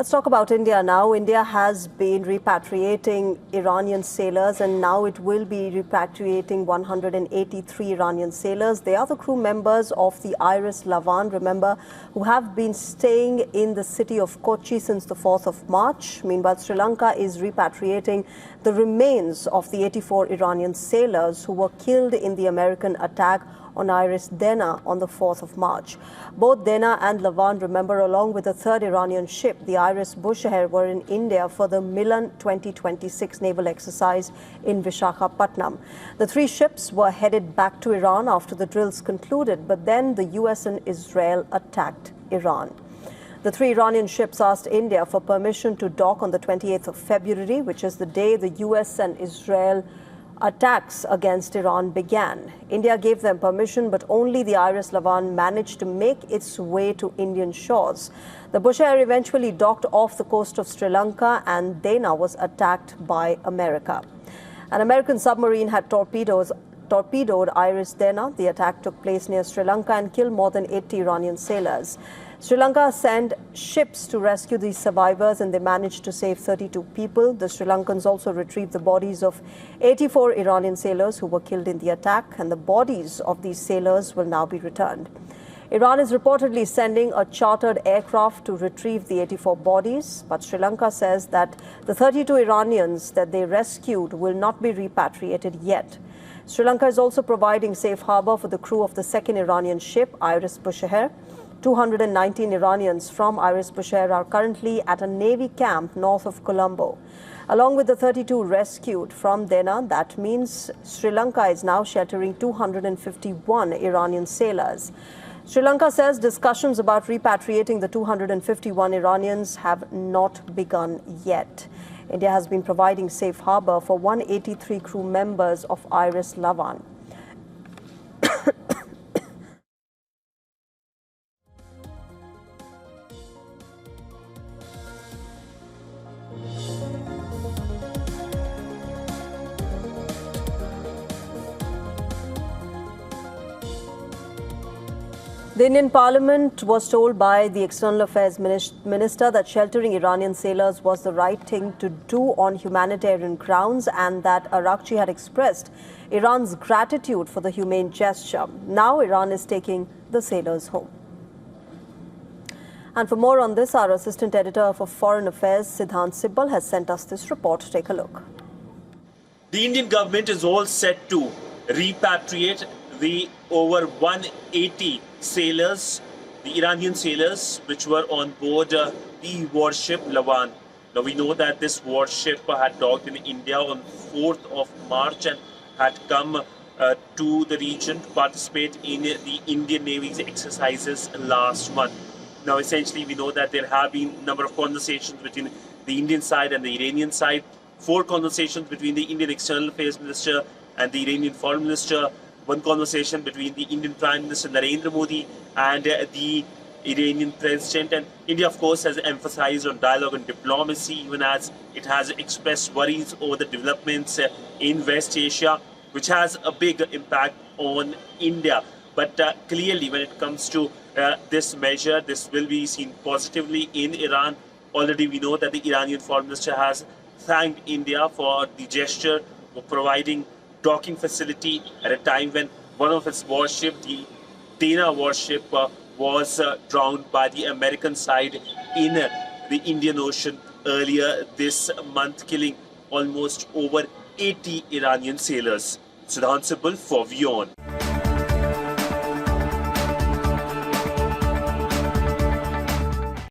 Let's talk about India now. India has been repatriating Iranian sailors, and now it will be repatriating 183 Iranian sailors. They are the crew members of the IRIS Dena, remember, who have been staying in the city of Kochi since the 4th of March. Meanwhile, Sri Lanka is repatriating the remains of the 84 Iranian sailors who were killed in the American attack on IRIS Dena on the 4th of March. Both Dena and Lavan, remember, along with the third Iranian ship, the IRIS Bushehr, were in India for the Milan 2026 naval exercise in Visakhapatnam. The three ships were headed back to Iran after the drills concluded, but then the US and Israel attacked Iran. The three Iranian ships asked India for permission to dock on the 28th of February, which is the day the US and Israel attacks against Iran began. India gave them permission, but only the IRIS Dena managed to make its way to Indian shores. The Bushehr eventually docked off the coast of Sri Lanka, and Dena was attacked by America. An American submarine had torpedoed IRIS Dena. The attack took place near Sri Lanka and killed more than 80 Iranian sailors. Sri Lanka sent ships to rescue these survivors, and they managed to save 32 people. The Sri Lankans also retrieved the bodies of 84 Iranian sailors who were killed in the attack, and the bodies of these sailors will now be returned. Iran is reportedly sending a chartered aircraft to retrieve the 84 bodies, but Sri Lanka says that the 32 Iranians that they rescued will not be repatriated yet. Sri Lanka is also providing safe harbor for the crew of the second Iranian ship, IRIS Bushehr. 219 Iranians from IRIS Bushehr are currently at a Navy camp north of Colombo. Along with the 32 rescued from Dena, that means Sri Lanka is now sheltering 251 Iranian sailors. Sri Lanka says discussions about repatriating the 251 Iranians have not begun yet. India has been providing safe harbor for 183 crew members of IRIS Dena. The Indian Parliament was told by the External Affairs Minister that sheltering Iranian sailors was the right thing to do on humanitarian grounds, and that Arakchi had expressed Iran's gratitude for the humane gesture. Now Iran is taking the sailors home. And for more on this, our Assistant Editor for Foreign Affairs, Siddhant Sibbal, has sent us this report. Take a look. The Indian government is all set to repatriate the over 180 sailors, the Iranian sailors, which were on board the warship Lavan. Now we know that this warship had docked in India on 4th of March and had come to the region to participate in the Indian Navy's exercises last month. Now essentially we know that there have been a number of conversations between the Indian side and the Iranian side, 4 conversations between the Indian External Affairs Minister and the Iranian Foreign Minister, 1 conversation between the Indian Prime Minister Narendra Modi and the Iranian President. And India, of course, has emphasized on dialogue and diplomacy, even as it has expressed worries over the developments in West Asia, which has a big impact on India. But clearly, when it comes to this measure, this will be seen positively in Iran. Already we know that the Iranian Foreign Minister has thanked India for the gesture of providing docking facility at a time when one of its warship, the Dena warship, was drowned by the American side in the Indian Ocean earlier this month, killing almost over 80 Iranian sailors. Siddhant Sibbal for WION.